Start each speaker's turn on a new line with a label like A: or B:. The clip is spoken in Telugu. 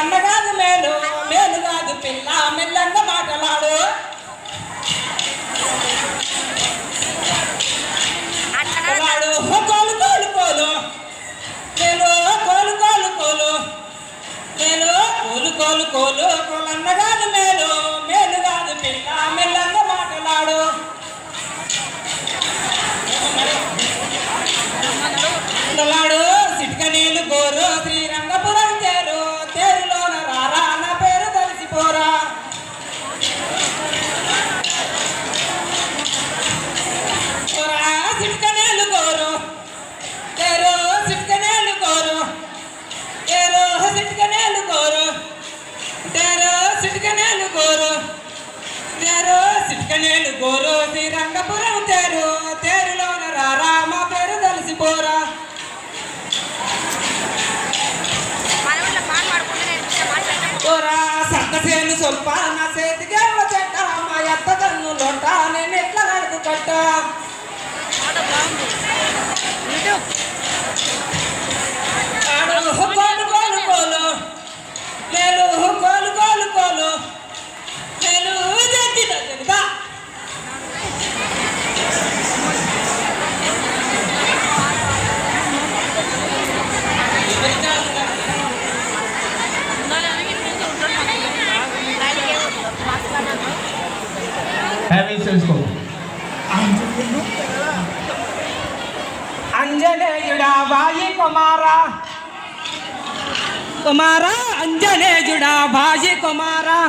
A: కోలన్న కాదు మేలు మేలు కాదు పిల్ల మెల్లంగా మాటలాడు కోలు కోలు కోలు మేలు కోలు కోలు కోలు మేలు కోలు కోలు కోలు కోలన్న కాదు మేలు మేలు కాదు పిల్ల మెల్లంగా మాటలాడు సిటిక నీళ్ళు గోరు శ్రీరంగపురం తేరు తేరులోన రారా నా పేరు తెలిసిపోరా సిటిక నీళ్ళు గోరు తేరు సిటిక నీళ్ళు గోరు తేరు సిటిక నీళ్ళు గోరు తేరు సిటిక నీళ్ళు గోరు తేరు సిటిక నీళ్ళు గోరు శ్రీరంగపురం తేరు తేరులోన రారా మా పేరు తెలిసిపోరా సంతసేను సొంప నా చేతికి చెట్ట మా ఎత్త కన్ను లొట్ట నేను ఎట్లా కడుపు కట్ట కోలు కోలు కోలు నేను కోలు కోలు కోలు నేను జరుగుతా అంజనేయుడా బాయి కుమారా కుమారా అంజనేయుడా బాయి కుమారా